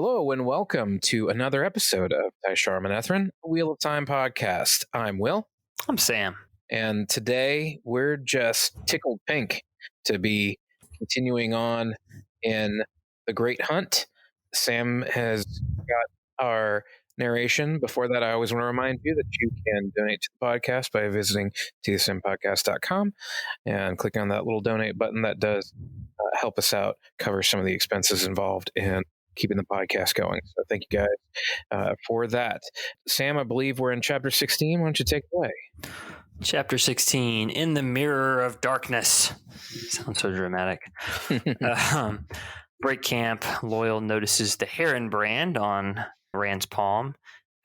Hello and welcome to another episode of Tai'Shar Wheel of Time podcast. I'm Will. I'm Sam. And today we're just tickled pink to be continuing on in The Great Hunt. Sam has got our narration. Before that, I always want to remind you that you can donate to the podcast by visiting tsmpodcast.com and clicking on that little donate button. That does help us out, cover some of the expenses involved in keeping the podcast going. So thank you guys for that. Sam, I believe we're in chapter 16. Why don't you take it away? Chapter 16, In the Mirror of Darkness. Sounds so dramatic. Break camp. Loyal notices the heron brand on Rand's palm.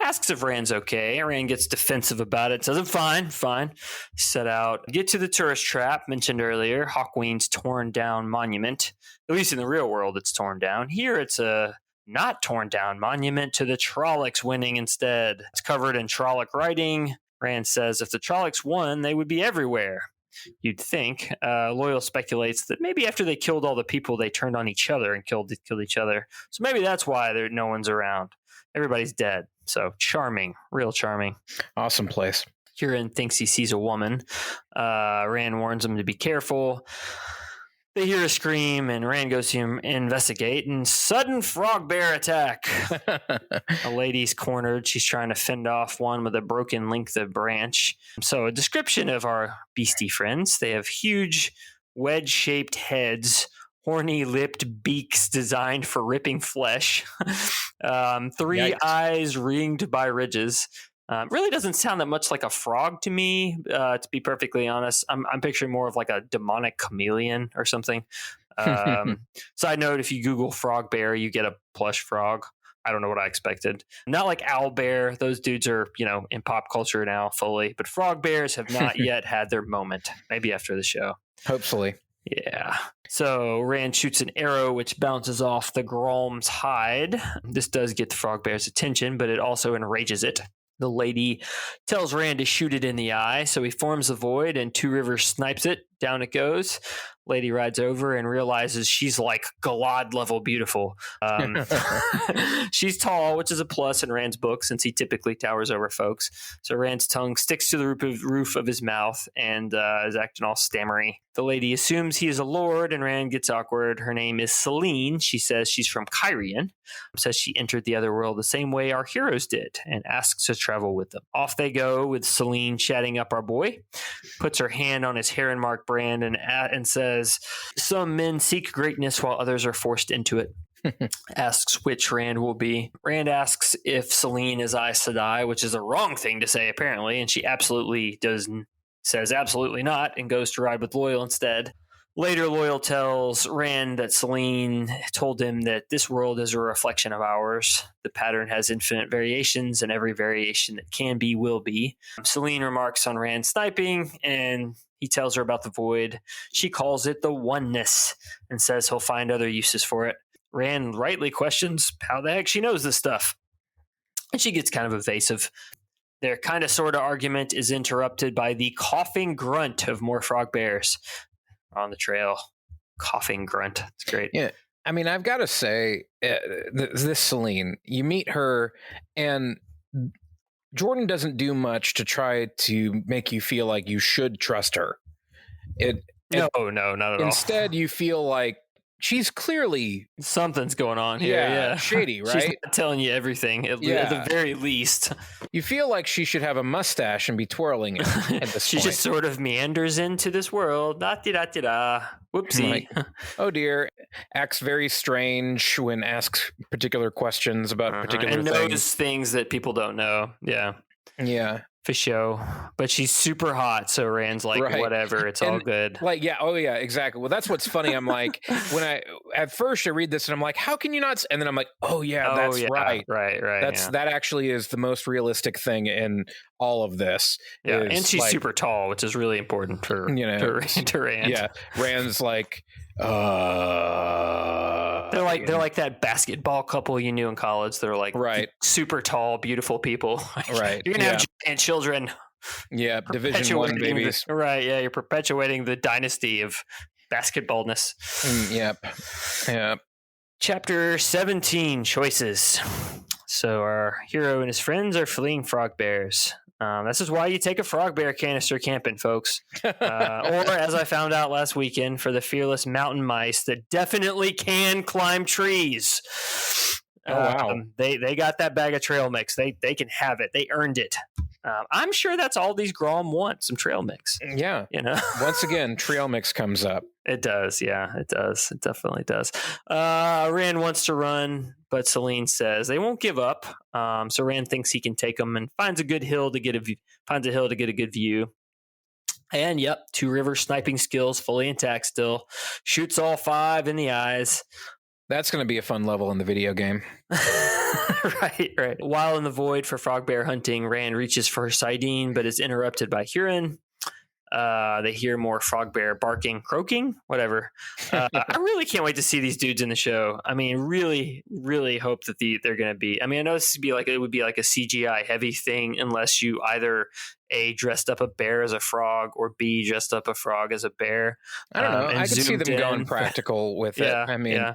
Asks if Rand's okay. Rand gets defensive about it. Says, I'm fine. Set out. Get to the tourist trap mentioned earlier. Hawkwing's torn down monument. At least in the real world, it's torn down. Here, it's a not torn down monument to the Trollocs winning instead. It's covered in Trolloc writing. Rand says if the Trollocs won, they would be everywhere. You'd think. Loyal speculates that maybe after they killed all the people, they turned on each other and killed each other. So maybe that's why no one's around. Everybody's dead. So charming, real charming. Awesome place. Huron thinks he sees a woman. Rand warns him to be careful. They hear a scream, and Rand goes to investigate, and sudden frog bear attack. A lady's cornered. She's trying to fend off one with a broken length of branch. So a description of our beastie friends. They have huge wedge-shaped heads, horny-lipped beaks designed for ripping flesh, three Yikes. eyes ringed by ridges. Really doesn't sound that much like a frog to me, to be perfectly honest. I'm picturing more of like a demonic chameleon or something. Side note, if you Google frog bear, you get a plush frog. I don't know what I expected. Not like owl bear. Those dudes are, in pop culture now fully. But frog bears have not yet had their moment. Maybe after the show. Hopefully. Yeah. So Rand shoots an arrow which bounces off the Grom's hide. This does get the frog bear's attention, but it also enrages it. The lady tells Rand to shoot it in the eye, so he forms the void and Two Rivers snipes it. Down it goes. Lady rides over and realizes she's like Galad level beautiful. She's tall, which is a plus in Rand's book since he typically towers over folks. So Rand's tongue sticks to the roof of his mouth and is acting all stammery. The lady assumes he is a lord and Rand gets awkward. Her name is Selene. She says she's from Kyrian. Says she entered the other world the same way our heroes did and asks to travel with them. Off they go with Selene chatting up our boy. Puts her hand on his heron mark brand and says, some men seek greatness while others are forced into it. Asks which Rand will be. Rand asks if Selene is Aes Sedai, which is a wrong thing to say apparently, and she says absolutely not and goes to ride with Loyal instead. Later, Loyal tells Rand that Selene told him that this world is a reflection of ours. The pattern has infinite variations, and every variation that can be will be. Selene remarks on Rand sniping, and he tells her about the void. She calls it the oneness and says he'll find other uses for it. Rand rightly questions how the heck she knows this stuff. And she gets kind of evasive. Their kind of sort of argument is interrupted by the coughing grunt of more frog bears on the trail. Coughing grunt. It's great. Yeah. I mean, I've got to say, this Selene, you meet her and Jordan doesn't do much to try to make you feel like you should trust her. No, not at all. Instead, you feel like she's clearly something's going on here. Yeah. Shady, right? She's not telling you everything, at the very least. You feel like she should have a mustache and be twirling it at this She point. just sort of meanders into this world. Da-da-da-da-da. Whoopsie. Like, oh dear. Acts very strange when asked particular questions about particular and things. knows things that people don't know. Yeah. Yeah. For show. But she's super hot, so Rand's like, right. Whatever, it's all good. Like, yeah, oh yeah, exactly. Well, that's what's funny. I'm like, at first I read this and I'm like, how can you not? And then I'm like, that's right. Right. That actually is the most realistic thing in all of this. Yeah, and she's like, super tall, which is really important for to Rand. Yeah, Rand's like, they're like that basketball couple you knew in college. They're like super tall, beautiful people. Right. You're gonna have giant children. Yeah, Division I babies. Right. Yeah, you're perpetuating the dynasty of basketballness. Yep. Chapter 17, Choices. So our hero and his friends are fleeing frog bears. This is why you take a frog bear canister camping, folks. Or, as I found out last weekend, for the fearless mountain mice that definitely can climb trees. Oh, wow. They got that bag of trail mix. They can have it. They earned it. I'm sure that's all these Grom want, some trail mix. Yeah. Once again, trail mix comes up. It does. Yeah, it does. It definitely does. Rand wants to run, but Selene says they won't give up. So Rand thinks he can take them and finds a hill to get a good view. And yep, 2 river sniping skills fully intact still. Shoots all 5 in the eyes. That's going to be a fun level in the video game. Right. While in the void for frog bear hunting, Rand reaches for Sidene, but is interrupted by Huron. They hear more frog bear barking, croaking, whatever. I really can't wait to see these dudes in the show. I mean, really, really hope that they're going to be. I mean, I know this would be like a CGI heavy thing unless you either A, dressed up a bear as a frog, or B, dressed up a frog as a bear. I don't know. I could see them going practical with it. I mean,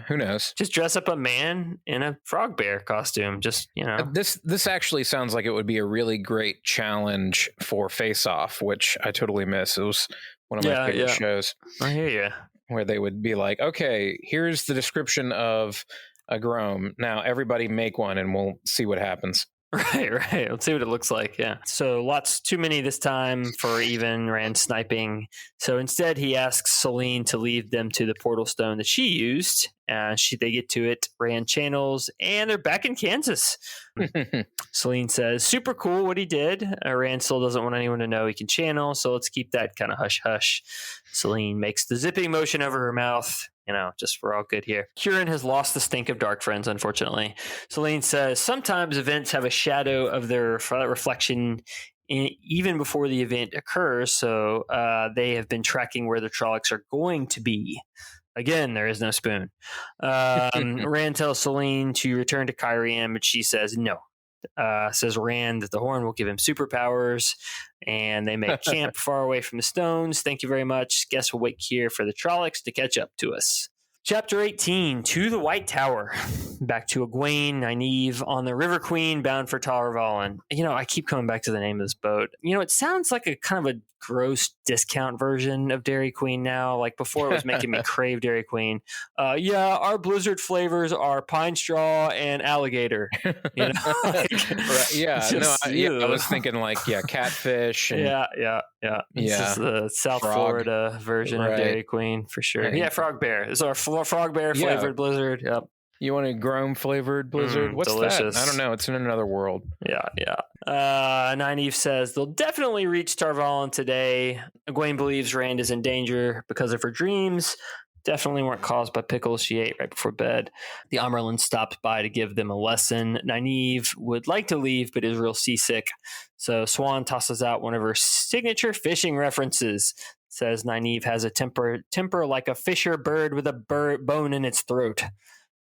who knows? Just dress up a man in a frog bear costume. Just, This actually sounds like it would be a really great challenge for Face Off, which I totally miss. It was one of my favorite shows. I hear you. Where they would be like, okay, here's the description of a Grom. Now everybody make one and we'll see what happens. Right. Let's see what it looks like. Yeah. So too many this time for even Rand sniping. So instead, he asks Selene to lead them to the portal stone that she used. They get to it. Rand channels, and they're back in Kansas. Selene says, "Super cool what he did." Rand still doesn't want anyone to know he can channel, so let's keep that kind of hush hush. Selene makes the zipping motion over her mouth. Just we're all good here. Huron has lost the stink of dark friends, unfortunately. Selene says sometimes events have a shadow of their reflection even before the event occurs, so they have been tracking where the Trollocs are going to be. Again, there is no spoon. Rand tells Selene to return to Kyrian, but she says no. Says Rand that the horn will give him superpowers, and they make camp far away from the stones. Thank you very much. Guess we'll wait here for the Trollocs to catch up to us. Chapter 18, To the White Tower. Back to Egwene, Nynaeve on the River Queen bound for Tar Valon. I keep coming back to the name of this boat. It sounds like a kind of a gross discount version of Dairy Queen now. Like before, it was making me crave Dairy Queen. Our Blizzard flavors are pine straw and alligator. Right. Yeah. I was thinking catfish. And, yeah. This is the South Florida version of Dairy Queen for sure. Yeah, Frog Bear. It's our Frog Bear flavored Blizzard. Yep. You want a Grom flavored Blizzard? What's delicious. That? I don't know. It's in another world. Yeah. Nynaeve says they'll definitely reach Tar Valon today. Egwene believes Rand is in danger because of her dreams. Definitely weren't caused by pickles she ate right before bed. The Amerlin stopped by to give them a lesson. Nynaeve would like to leave, but is real seasick. So Swan tosses out one of her signature fishing references. Says Nynaeve has a temper like a fisher bird with a bone in its throat.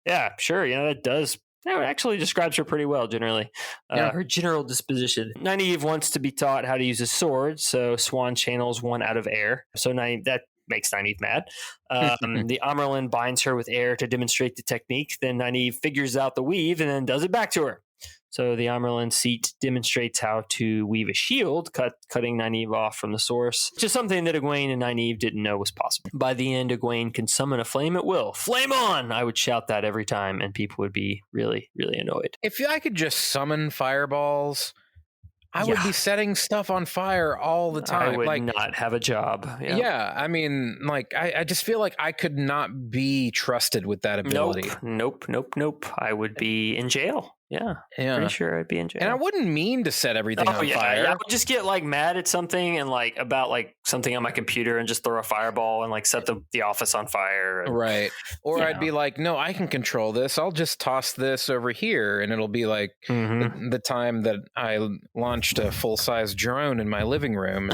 Yeah, sure. That actually describes her pretty well, generally. Her general disposition. Nynaeve wants to be taught how to use a sword, so Swan channels one out of air. So that makes Nynaeve mad. The Amerlin binds her with air to demonstrate the technique. Then Nynaeve figures out the weave and then does it back to her. So the Amerlin seat demonstrates how to weave a shield, cutting Nynaeve off from the source, which is something that Egwene and Nynaeve didn't know was possible. By the end, Egwene can summon a flame at will. Flame on! I would shout that every time, and people would be really, really annoyed. If I could just summon fireballs, I would be setting stuff on fire all the time. I would not have a job. Yeah. I mean, I just feel like I could not be trusted with that ability. Nope. I would be in jail. Yeah. Pretty sure I'd be in jail. And I wouldn't mean to set everything on fire. I would just get mad at something and about something on my computer and just throw a fireball and set the office on fire. And, right. Or I'd be like, no, I can control this. I'll just toss this over here. And it'll be like the time that I launched a full-size drone in my living room.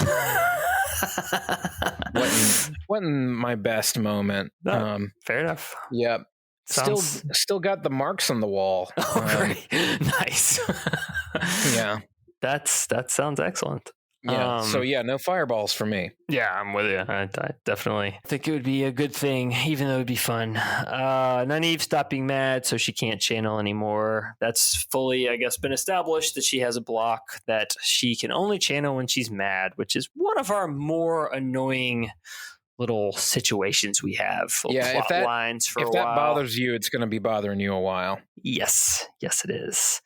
wasn't my best moment. No, fair enough. Yep. Still got the marks on the wall. Oh, great. Nice. Yeah. That sounds excellent. Yeah. So yeah, no fireballs for me. Yeah, I'm with you. I definitely think it would be a good thing, even though it would be fun. Nynaeve stopped being mad, so she can't channel anymore. That's fully, I guess, been established that she has a block that she can only channel when she's mad, which is one of our more annoying little situations we have. Yeah, plot lines for a while. If that bothers you, it's going to be bothering you a while. Yes, it is.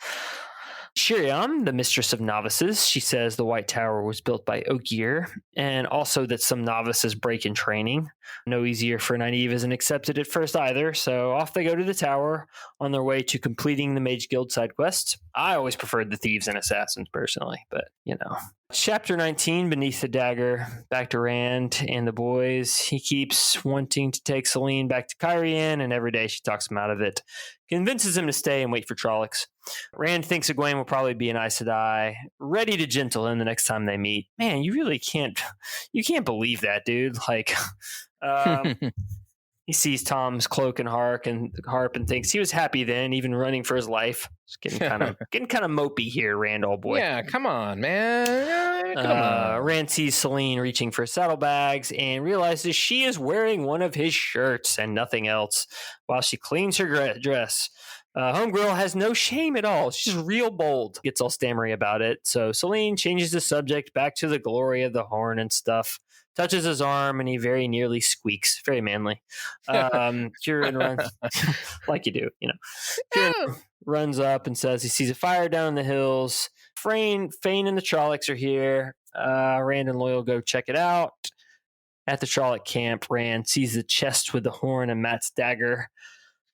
Shiriam, the mistress of novices, she says the White Tower was built by Ogier, and also that some novices break in training. No easier for Nynaeve isn't accepted at first either, so off they go to the tower on their way to completing the Mage Guild side quest. I always preferred the thieves and assassins personally, but you know. Chapter 19, Beneath the Dagger. Back to Rand and the boys. He keeps wanting to take Selene back to Kyrian, and every day she talks him out of it. Convinces him to stay and wait for Trollocs. Rand thinks Egwene will probably be an Aes Sedai, ready to gentle him the next time they meet. Man, you really can't believe that, dude. Like, he sees Tom's cloak and harp and thinks he was happy then, even running for his life. It's getting kind of mopey here, Rand, old boy. Yeah, come on, man. Come on. Rand sees Selene reaching for saddlebags and realizes she is wearing one of his shirts and nothing else while she cleans her dress. Homegirl has no shame at all. She's real bold. Gets all stammery about it. So Selene changes the subject back to the glory of the horn and stuff. Touches his arm and he very nearly squeaks. Very manly. Kieran runs like you do, you know. Kieran runs up and says he sees a fire down in the hills. Fane and the Trollocs are here. Rand and Loyal go check it out. At the Trolloc camp, Rand sees the chest with the horn and Matt's dagger.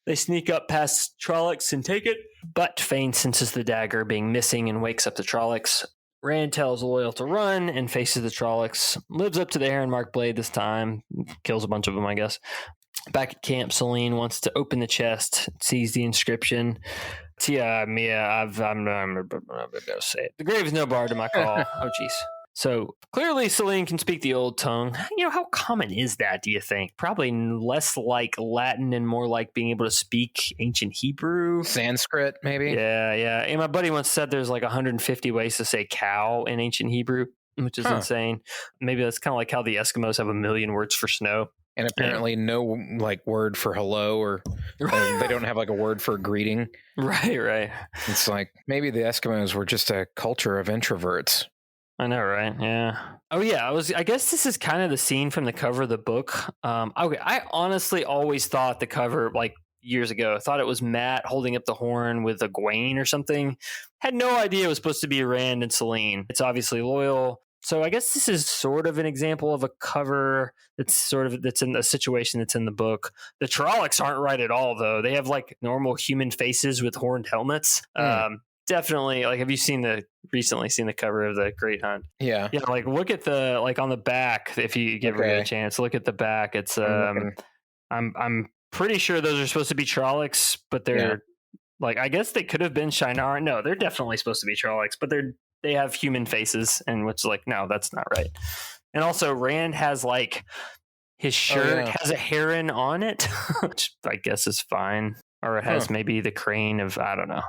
They sneak up past Trollocs and take it, but Fane senses the dagger being missing and wakes up the Trollocs. Rand tells Loyal to run and faces the Trollocs. Lives up to the Heronmark blade this time. Kills a bunch of them, I guess. Back at camp, Selene wants to open the chest, sees the inscription. Tia, Mia, I'm going to say it. The grave is no bar to my call. Oh, jeez. So clearly Selene can speak the old tongue. You know, how common is that, do you think? Probably less like Latin and more like being able to speak ancient Hebrew. Sanskrit, maybe? Yeah. And my buddy once said there's like 150 ways to say cow in ancient Hebrew, which is insane. Maybe that's kind of like how the Eskimos have 1 million words for snow. And apparently no like word for hello or they don't have like a word for greeting. Right. It's like maybe the Eskimos were just a culture of introverts. I know, right? Yeah. Oh, yeah. I guess this is kind of the scene from the cover of the book. Okay. I honestly always thought the cover, like years ago, I thought it was Matt holding up the horn with Egwene or something. Had no idea it was supposed to be Rand and Selene. It's obviously Loyal. So I guess this is sort of an example of a cover that's in a situation that's in the book. The Trollocs aren't right at all, though. They have like normal human faces with horned helmets. Definitely, like, have you recently seen the cover of the Great Hunt? Yeah. Like look at the, like on the back, if you get a chance, look at the back. It's I'm pretty sure those are supposed to be Trollocs, but they're like, I guess they could have been Shinar. No, they're definitely supposed to be Trollocs, but they have human faces, and which like, no, that's not right. And also Rand has like his shirt has a heron on it, which I guess is fine. Or it has maybe the crane of, I don't know.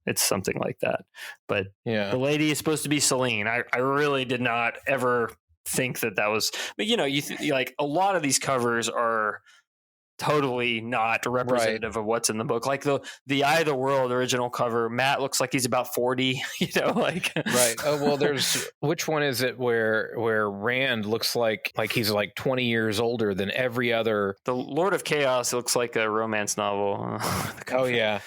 It's something like that. But the lady is supposed to be Selene. I really did not ever think that was, but you know, like a lot of these covers are totally not representative of what's in the book. Like the Eye of the World original cover, Matt looks like he's about 40, you know, like right. Oh well, there's which one is it where Rand looks like he's like 20 years older than every other? The Lord of Chaos looks like a romance novel. Oh yeah,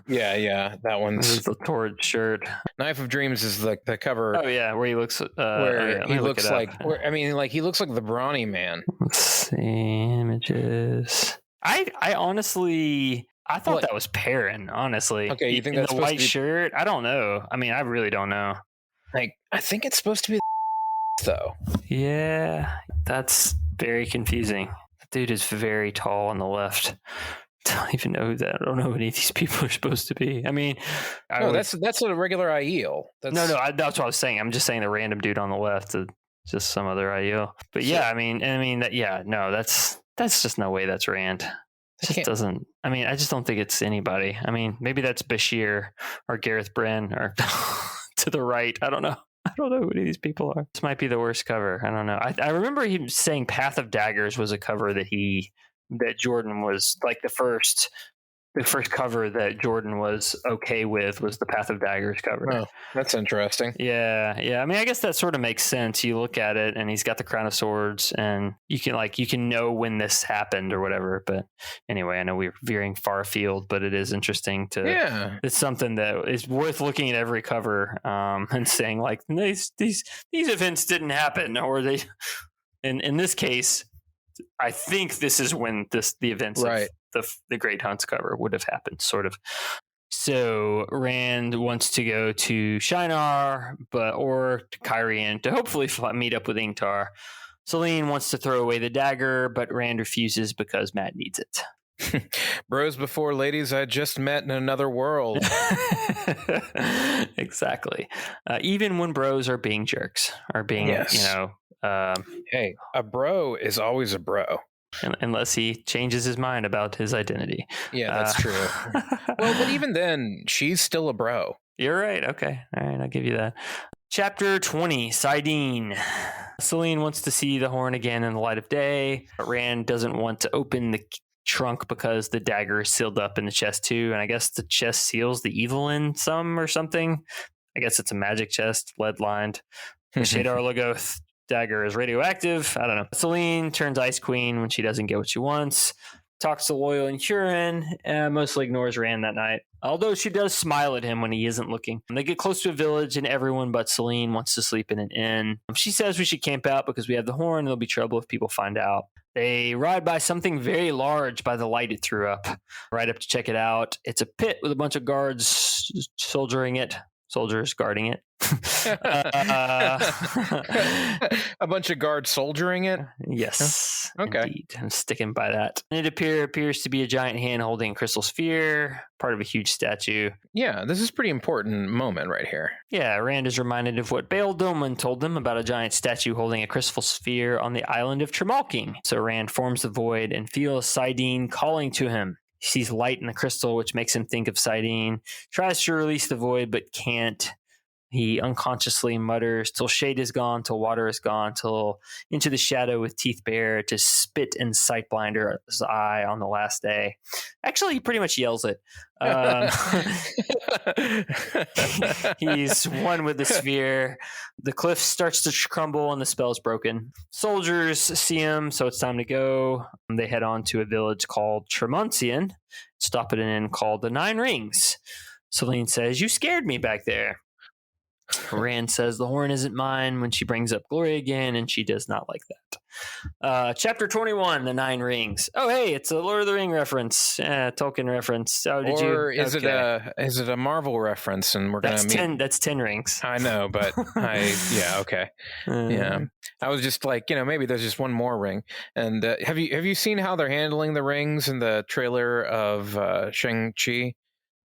that one's the torrid shirt. Knife of Dreams is the cover. Oh yeah, where he looks he looks like he looks like the brawny man. Let's see images. I honestly, I thought that was Perrin, honestly. Okay, you think that's the white shirt? I don't know. I mean, I really don't know. Like, I think it's supposed to be though. Yeah, that's very confusing. The dude is very tall on the left. I don't even know that. I don't know who any of these people are supposed to be. I mean, that's a regular Aiel. No, that's what I was saying. I'm just saying the random dude on the left is just some other Aiel. But yeah, I mean that. Yeah, no, that's just no way that's Rand. It just doesn't. I mean, I just don't think it's anybody. I mean, maybe that's Bashir or Gareth Bryn or to the right. I don't know. don't know who any of these people are. This might be the worst cover. I don't know. I remember him saying Path of Daggers was a cover that Jordan was like the first cover that Jordan was okay with was the Path of Daggers cover. Oh, that's interesting. Yeah. I mean, I guess that sort of makes sense. You look at it, and he's got the Crown of Swords, and you can know when this happened or whatever. But anyway, I know we're veering far afield, but it is interesting to. Yeah, it's something that is worth looking at every cover and saying like these events didn't happen, or they. In this case, I think this is when the events right. of the Great Hunts cover would have happened, sort of. So Rand wants to go to Shinar, or to Kyrian to hopefully meet up with Ingtar. Selene wants to throw away the dagger, but Rand refuses because Matt needs it. Bros before ladies I just met in another world. Exactly. Even when bros are being jerks, are being, hey, a bro is always a bro. Unless he changes his mind about his identity. Yeah, that's true. Well, but even then, she's still a bro. You're right. Okay. All right. I'll give you that. Chapter 20, Sidene. Selene wants to see the horn again in the light of day, but Rand doesn't want to open the trunk because the dagger is sealed up in the chest too, and I guess the chest seals the evil in some or something. I guess it's a magic chest, lead lined. The Shadar Logoth dagger is radioactive. I don't know. Selene turns Ice Queen when she doesn't get what she wants. Talks to Loyal and Huron, and mostly ignores Rand that night. Although she does smile at him when he isn't looking. They get close to a village, and everyone but Selene wants to sleep in an inn. She says we should camp out because we have the horn, and there'll be trouble if people find out. They ride by something very large by the light it threw up. Ride up to check it out. It's a pit with a bunch of guards soldiers guarding it. A bunch of guards soldiering it? Yes. Okay. Indeed. I'm sticking by that. It appears to be a giant hand holding a crystal sphere, part of a huge statue. Yeah, this is a pretty important moment right here. Yeah, Rand is reminded of what Bael Doman told them about a giant statue holding a crystal sphere on the island of Tremalking. So Rand forms the void and feels Sidene calling to him. He sees light in the crystal, which makes him think of Sidene. Tries to release the void, but can't. He unconsciously mutters, till shade is gone, till water is gone, till into the shadow with teeth bare, to spit and Sightblinder's eye on the last day. Actually, he pretty much yells it. He's one with the sphere. The cliff starts to crumble and the spell's broken. Soldiers see him, so it's time to go. They head on to a village called Tremoncian, stop at an inn called the Nine Rings. Selene says, "You scared me back there." Rand says the horn isn't mine when she brings up Glory again, and she does not like that. Chapter 21, The Nine Rings. Oh, hey, it's a Lord of the Ring reference, Tolkien reference. Oh, is it a Marvel reference? And we're gonna meet. That's 10 rings. I know, but okay, yeah. I was just like, maybe there's just one more ring. And have you seen how they're handling the rings in the trailer of Shang-Chi?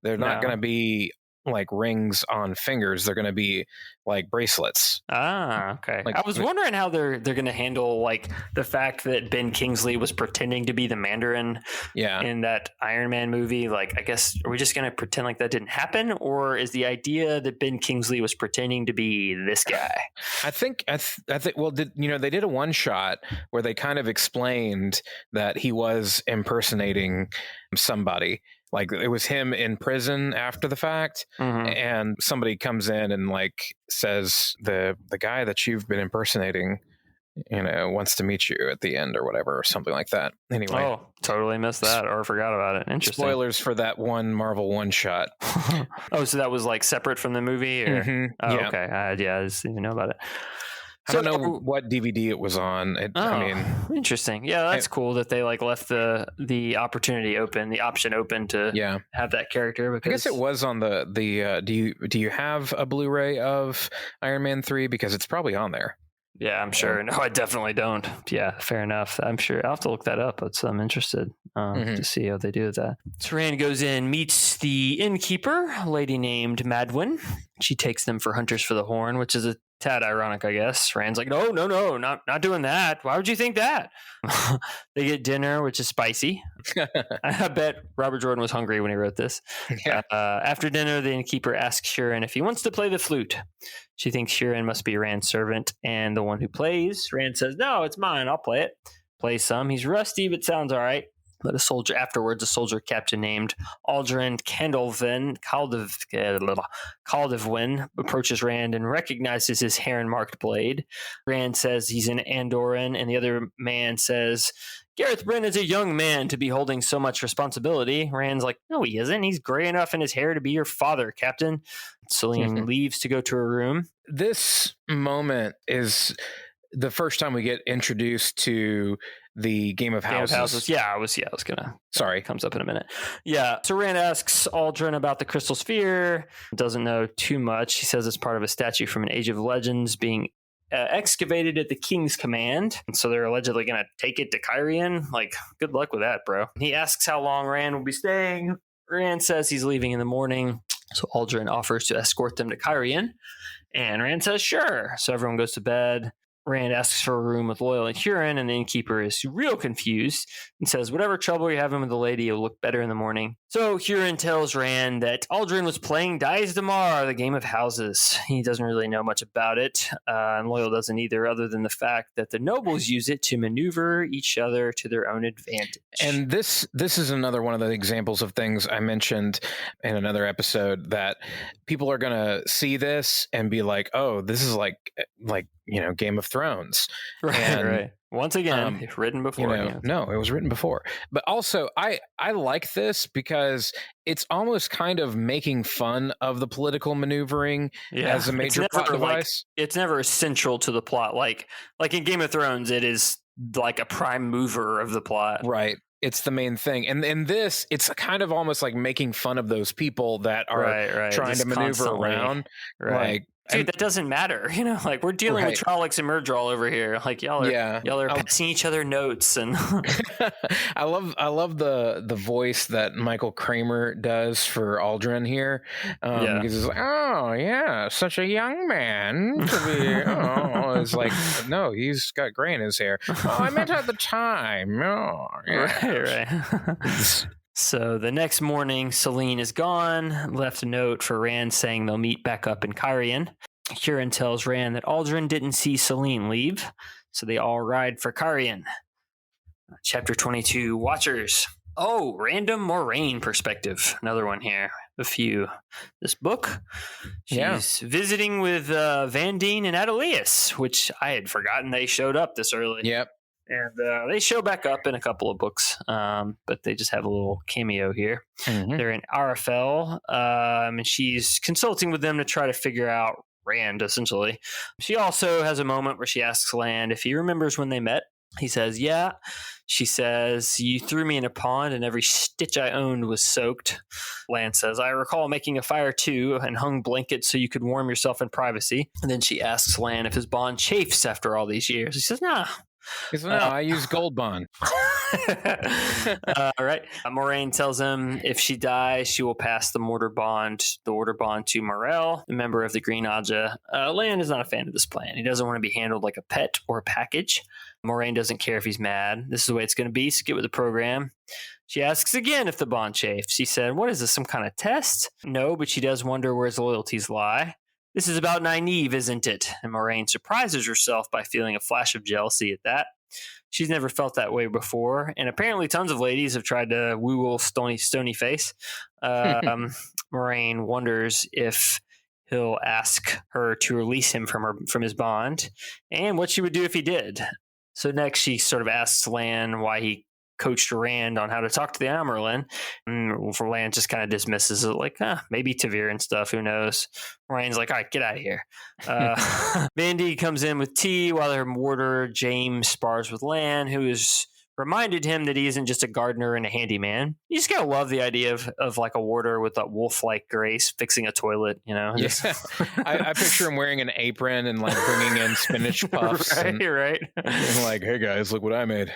They're not going to be like rings on fingers. They're going to be like bracelets. Okay. I was wondering how they're going to handle like the fact that Ben Kingsley was pretending to be the Mandarin in that Iron Man movie. Like, I guess, are we just going to pretend like that didn't happen? Or is the idea that Ben Kingsley was pretending to be this guy? I think, well, they did a one shot where they kind of explained that he was impersonating somebody. Like, it was him in prison after the fact, and somebody comes in and like says the guy that you've been impersonating, wants to meet you at the end or whatever, or something like that. Anyway, oh, totally missed that or forgot about it. Interesting. Spoilers for that one Marvel one shot. Oh, so that was like separate from the movie, or okay, I just didn't even know about it. I don't know what DVD it was on. Interesting. Yeah, that's cool that they like left the opportunity open, the option open to have that character. Because I guess it was on the do you have a Blu-ray of Iron Man 3? Because it's probably on there. Yeah, I'm sure. No, I definitely don't. Yeah, fair enough. I'm sure I'll have to look that up. I'm interested to see how they do that. So Rand goes in, meets the innkeeper, a lady named Madwyn. She takes them for Hunters for the Horn, which is a Tad ironic, I guess. Rand's like, no, not doing that. Why would you think that? They get dinner, which is spicy. I bet Robert Jordan was hungry when he wrote this. Yeah. After dinner, the innkeeper asks Shirin if he wants to play the flute. She thinks Shirin must be Rand's servant and the one who plays. Rand says, no, it's mine. I'll play it. Play some. He's rusty, but sounds all right. But a soldier captain named Aldrin Caldevwin approaches Rand and recognizes his heron-marked blade. Rand says he's an Andoran, and the other man says, Gareth Bryn is a young man to be holding so much responsibility. Rand's like, no, he isn't. He's gray enough in his hair to be your father, Captain. Celine leaves to go to her room. This moment is the first time we get introduced to the Game of Houses. Yeah, I was gonna. Sorry, comes up in a minute. Yeah, so Rand asks Aldrin about the Crystal Sphere. Doesn't know too much. He says it's part of a statue from an Age of Legends being excavated at the king's command. And so they're allegedly going to take it to Kyrian. Like, good luck with that, bro. He asks how long Rand will be staying. Rand says he's leaving in the morning. So Aldrin offers to escort them to Kyrian. And Rand says, sure. So everyone goes to bed. Rand asks for a room with Loyal and Huron, and the innkeeper is real confused and says, whatever trouble you're having with the lady, you'll look better in the morning. So Huron tells Rand that Aldrin was playing Dies Damar, the Game of Houses. He doesn't really know much about it, and Loyal doesn't either, other than the fact that the nobles use it to maneuver each other to their own advantage. And this is another one of the examples of things I mentioned in another episode, that people are going to see this and be like, oh, this is like Game of Thrones. Right. Once again, written before. No, it was written before. But also, I like this because it's almost kind of making fun of the political maneuvering as a major plot device. It's never central to the plot. Like in Game of Thrones, it is like a prime mover of the plot. Right. It's the main thing. And in this, it's kind of almost like making fun of those people that are trying just to maneuver around. Right. Like, dude, that doesn't matter. Like, we're dealing with Trollocs and Myrddraal over here. Like, y'all are passing each other notes. And I love the voice that Michael Kramer does for Aldrin here. Because he's like, oh yeah, such a young man to be. It's like, no, he's got gray in his hair. Oh, I meant at the time. Oh, yeah. Right. So the next morning, Celine is gone, left a note for Rand saying they'll meet back up in Kyrian. Huron tells Rand that Aldrin didn't see Celine leave, so they all ride for Kyrian. Chapter 22, Watchers. Oh, random Moraine perspective. Another one here. A few. This book. She's visiting with Vandene and Adelius, which I had forgotten they showed up this early. Yep. And they show back up in a couple of books, but they just have a little cameo here. Mm-hmm. They're in Arafel, and she's consulting with them to try to figure out Rand, essentially. She also has a moment where she asks Land if he remembers when they met. He says, yeah. She says, you threw me in a pond and every stitch I owned was soaked. Land says, I recall making a fire too and hung blankets so you could warm yourself in privacy. And then she asks Land if his bond chafes after all these years. He says, nah. He says, no, I use Gold Bond. All right. Moraine tells him if she dies, she will pass the order bond to Morel, a member of the Green Aja. Land is not a fan of this plan. He doesn't want to be handled like a pet or a package. Moraine doesn't care if he's mad. This is the way it's going to be, so get with the program. She asks again if the bond chafes. She said, what is this, some kind of test? No, but she does wonder where his loyalties lie. This is about Nynaeve, isn't it? And Moraine surprises herself by feeling a flash of jealousy at that. She's never felt that way before, and apparently tons of ladies have tried to woo stony face. Moraine wonders if he'll ask her to release him from his bond, and what she would do if he did. So next, she sort of asks Lan why he coached Rand on how to talk to the Amerlin. And Rand just kind of dismisses it, like, maybe Tavir and stuff, who knows. Rand's like, all right, get out of here. Vandy comes in with tea while her warder James spars with Lan, who has reminded him that he isn't just a gardener and a handyman. You just gotta love the idea of like a warder with that wolf-like grace fixing a toilet, Yeah. I picture him wearing an apron and like bringing in spinach puffs. Right. And like, hey guys, look what I made.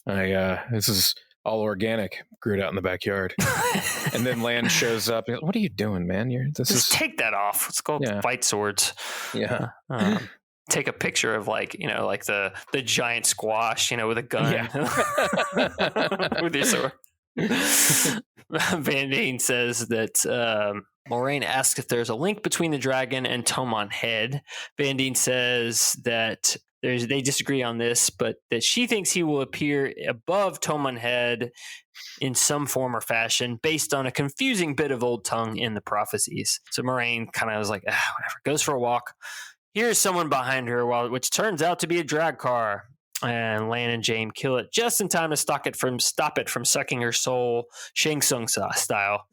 This is all organic, grew it out in the backyard. And then Lan shows up. What are you doing, man? Just take that off. It's called fight swords. Yeah. Take a picture of like the giant squash, with a gun with your sword. Van Dane says that Moraine asks if there's a link between the dragon and Tomon Head. Van Dane says that they disagree on this, but that she thinks he will appear above Tomon Head in some form or fashion based on a confusing bit of old tongue in the prophecies. So Moraine kind of was like, whatever, goes for a walk. Here's someone behind her, which turns out to be a drag car. And Lan and Jaime kill it just in time to stop it from sucking her soul, Shang Tsung style.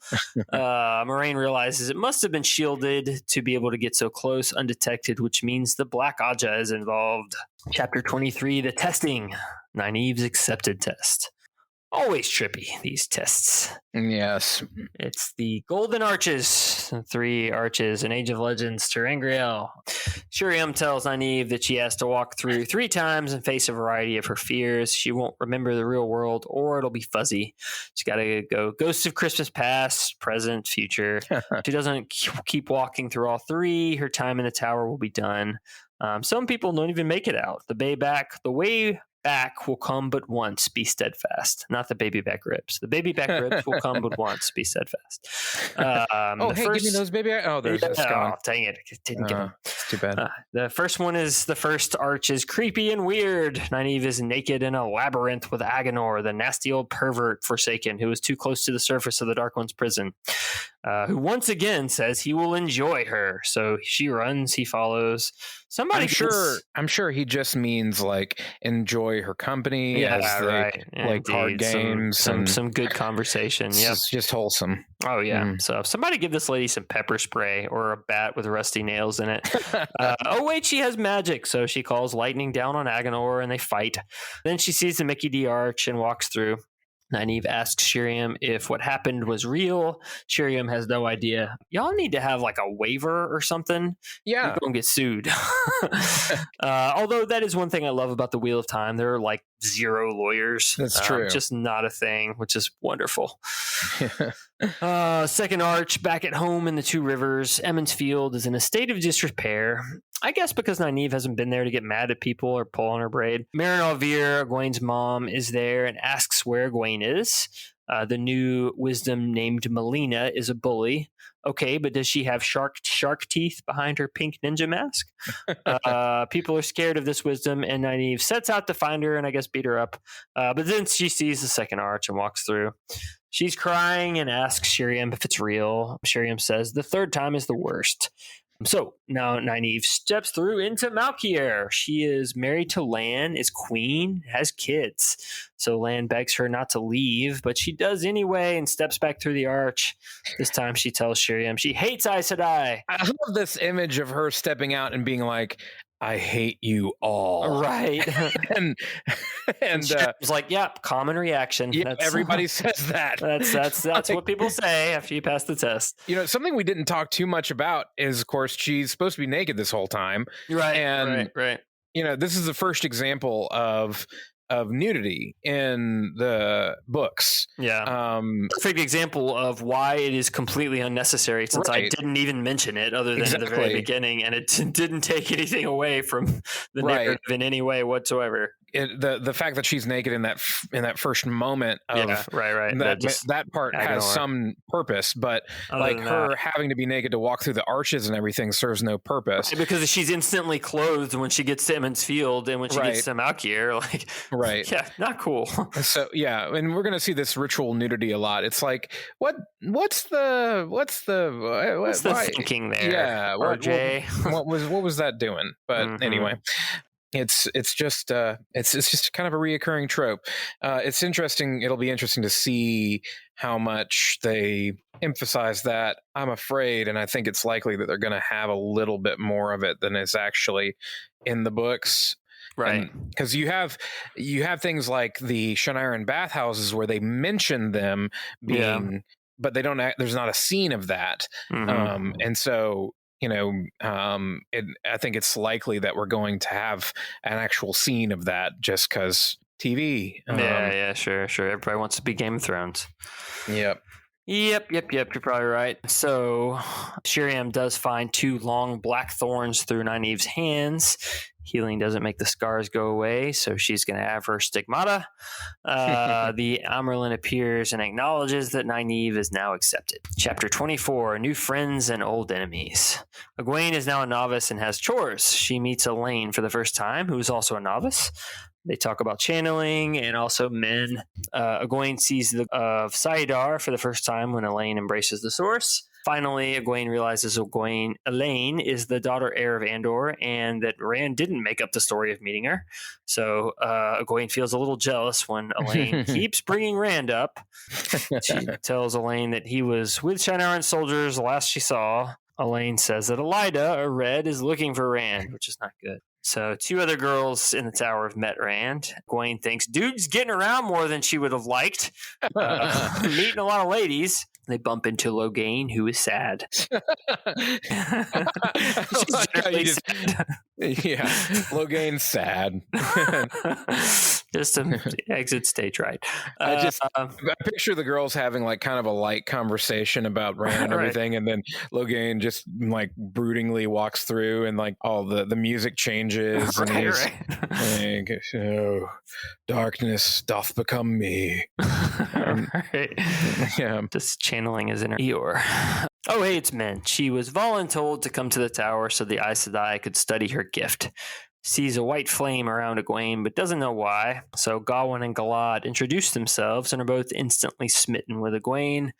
Moraine realizes it must have been shielded to be able to get so close undetected, which means the Black Aja is involved. Chapter 23, the testing. Nynaeve's accepted test. Always trippy, these tests. Yes. It's the Golden Arches, 3 arches, an Age of Legends, Terangriel. Shuriam tells Nynaeve that she has to walk through 3 times and face a variety of her fears. She won't remember the real world, or it'll be fuzzy. She's got to go Ghosts of Christmas Past, present, future. She doesn't keep walking through all 3. Her time in the tower will be done. Some people don't even make it out. The way back will come but once, be steadfast. Not the baby back ribs. The baby back ribs will come but once, be steadfast. Give me those baby. There's this gone. Dang it. Didn't get them. It's too bad. The first arch is creepy and weird. Nynaeve is naked in a labyrinth with Agenor, the nasty old pervert Forsaken, who was too close to the surface of the Dark One's prison, who once again says he will enjoy her. So she runs, he follows. I'm sure he just means like enjoy her company. Like card games, some good conversation. Yeah, it's just wholesome. Oh yeah. So somebody give this lady some pepper spray or a bat with rusty nails in it. Oh wait, she has magic, so she calls lightning down on Agenor and they fight. Then she sees the Mickey D arch and walks through. Nynaeve asks Shuriam if what happened was real. Shuriam has no idea. Y'all need to have like a waiver or something. Yeah. You're going to get sued. Although that is one thing I love about the Wheel of Time. There are like 0 lawyers. That's true. Just not a thing, which is wonderful. Second arch, back at home in the Two Rivers. Emmons Field is in a state of disrepair. I guess because Nynaeve hasn't been there to get mad at people or pull on her braid. Marin Alvear, Egwene's mom, is there and asks where Egwene is. The new wisdom named Melina is a bully. Okay, but does she have shark teeth behind her pink ninja mask? People are scared of this wisdom, and Nynaeve sets out to find her and I guess beat her up. But then she sees the second arch and walks through. She's crying and asks Shuriam if it's real. Shuriam says the third time is the worst. So now Nynaeve steps through into Malkier. She is married to Lan, is queen, has kids. So Lan begs her not to leave, but she does anyway and steps back through the arch. This time she tells Shuriam she hates Aes Sedai. I love this image of her stepping out and being like, I hate you all. Right. and it's like, yeah, common reaction. Yeah, everybody says that. That's like, what people say after you pass the test. Something we didn't talk too much about is, of course, she's supposed to be naked this whole time. Right. And, right. This is the first example of nudity in the books. Yeah. Perfect example of why it is completely unnecessary, since I didn't even mention it other than at the very beginning, and it didn't take anything away from the narrative in any way whatsoever. The fact that she's naked in that first moment of that part has some purpose, but like her having to be naked to walk through the arches and everything serves no purpose, because she's instantly clothed when she gets to Emmons Field and when she gets to Malkier, not cool. So and we're gonna see this ritual nudity a lot. It's like what's the thinking there? Yeah, RJ. What was that doing? But anyway. It's just kind of a reoccurring trope. It's interesting. It'll be interesting to see how much they emphasize that. I'm afraid, and I think it's likely that they're going to have a little bit more of it than is actually in the books. Right. Because you have things like the Shaniran bathhouses where they mention them being, but they don't. There's not a scene of that, and so. I think it's likely that we're going to have an actual scene of that just because TV. Yeah, sure. Everybody wants to be Game of Thrones. Yep. Yep. You're probably right. So Shiriam does find 2 long black thorns through Nynaeve's hands. Healing doesn't make the scars go away, so she's going to have her stigmata. The Amerlin appears and acknowledges that Nynaeve is now accepted. Chapter 24, New Friends and Old Enemies. Egwene is now a novice and has chores. She meets Elaine for the first time, who is also a novice. They talk about channeling and also men. Egwene sees the of Saidar for the first time when Elaine embraces the source. Finally, Egwene realizes Elaine is the daughter heir of Andor, and that Rand didn't make up the story of meeting her. So Egwene feels a little jealous when Elaine keeps bringing Rand up. She tells Elaine that he was with Shinaran soldiers the last she saw. Elaine says that Elida, or Red, is looking for Rand, which is not good. So 2 other girls in the tower have met Rand. Egwene thinks dude's getting around more than she would have liked. Meeting a lot of ladies. They bump into Logain, who is sad. She's generally sad. Yeah, Logain's sad. Just to exit stage right. I picture the girls having like kind of a light conversation about Rand and everything, and then Logain just like broodingly walks through, and like all the music changes, and he's like, "Oh, darkness doth become me." Yeah, just channeling his inner Eeyore. Oh, hey, it's men. She was voluntold to come to the tower so the Aes Sedai could study her gift. Sees a white flame around Egwene, but doesn't know why. So Gawain and Galad introduce themselves and are both instantly smitten with Egwene.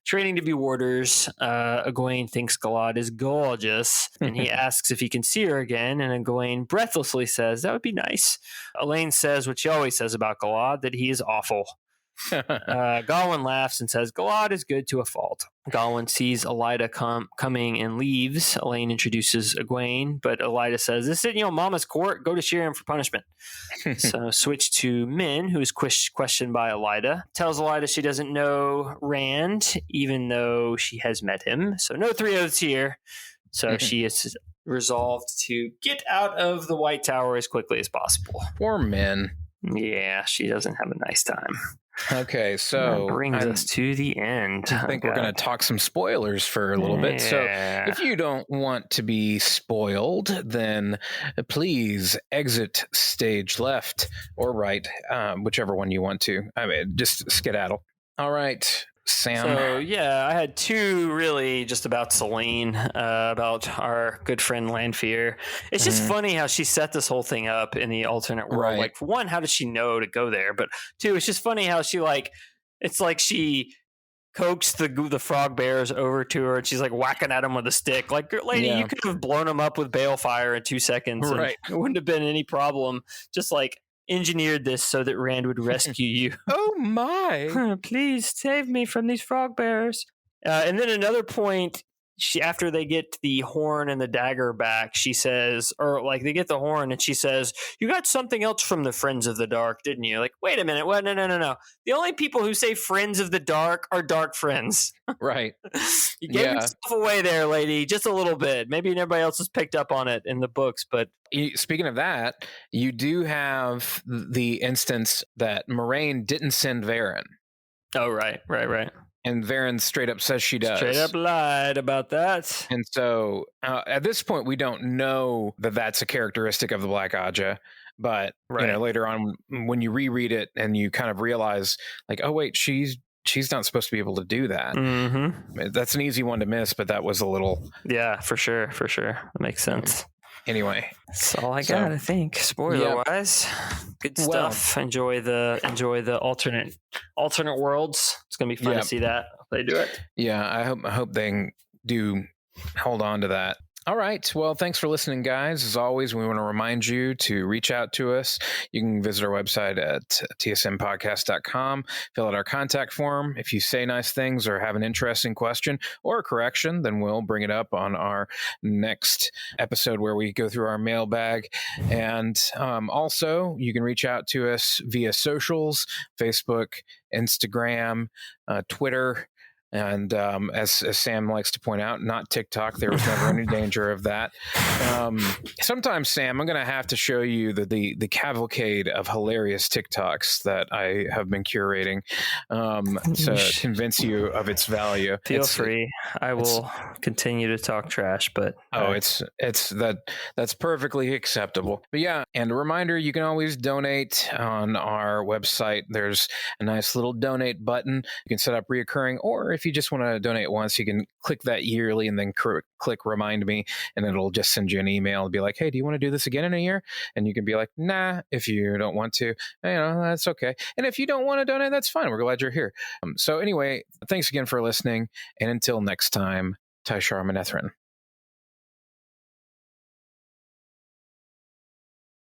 Training to be warders, Egwene thinks Galad is gorgeous, and he asks if he can see her again, and Egwene breathlessly says, that would be nice. Elaine says what she always says about Galad, that he is awful. Gawain laughs and says Galad is good to a fault. Gawain sees Elida coming and leaves. Elaine introduces Egwene, but Elida says, this isn't Mama's court. Go to Shiriam for punishment. So switch to Min, who is questioned by Elida. Tells Elida she doesn't know Rand, even though she has met him. So no 3 oaths here. So she is resolved to get out of the White Tower as quickly as possible. Poor Min. Yeah, she doesn't have a nice time. Okay, so that brings us to the end. I think we're going to talk some spoilers for a little bit. So if you don't want to be spoiled, then please exit stage left or right, whichever one you want to. I mean, just skedaddle. All right, Sam. So I had 2 really just about Selene, about our good friend Lanfear. It's just funny how she set this whole thing up in the alternate world. Right. Like, for one, how did she know to go there? But 2, it's just funny how she it's like she coaxed the frog bears over to her, and she's like whacking at them with a stick. Like, lady, you could have blown them up with balefire in 2 seconds. Right. It wouldn't have been any problem. Just like engineered this so that Rand would rescue you. Oh my! Please save me from these frog bears. And then another point, after they get the horn and the dagger back, she says, or like they get the horn and she says, you got something else from the Friends of the Dark, didn't you? Like, wait a minute. What? No. The only people who say Friends of the Dark are dark friends. Right. You gave yourself away there, lady, just a little bit. Maybe everybody else has picked up on it in the books, but speaking of that, you do have the instance that Moraine didn't send Varen. Oh, right. And Varen straight up says she does. Straight up lied about that. And so at this point, we don't know that that's a characteristic of the Black Aja. But later on, when you reread it and you kind of realize, like, oh, wait, she's not supposed to be able to do that. Mm-hmm. That's an easy one to miss, but that was a little... Yeah, for sure. That makes sense. Anyway, that's all I got. I think spoiler wise, good stuff. Enjoy the alternate worlds. It's gonna be fun to see that if they do it. Yeah, I hope they do hold on to that. All right. Well, thanks for listening, guys. As always, we want to remind you to reach out to us. You can visit our website at tsmpodcast.com, fill out our contact form. If you say nice things or have an interesting question or a correction, then we'll bring it up on our next episode where we go through our mailbag. And also, you can reach out to us via socials, Facebook, Instagram, Twitter. And as Sam likes to point out, not TikTok. There was never any danger of that. Sometimes, Sam, I'm going to have to show you the cavalcade of hilarious TikToks that I have been curating to convince you of its value. Feel free. I will continue to talk trash, but that's perfectly acceptable. But yeah, and a reminder, you can always donate on our website. There's a nice little donate button. You can set up reoccurring, or if you just want to donate once, you can click that yearly and then click remind me, and it'll just send you an email and be like, hey, do you want to do this again in a year? And you can be like, nah, if you don't want to. That's okay. And if you don't want to donate, that's fine. We're glad you're here. So anyway, thanks again for listening, and until next time, Tai'Shar Manethrin.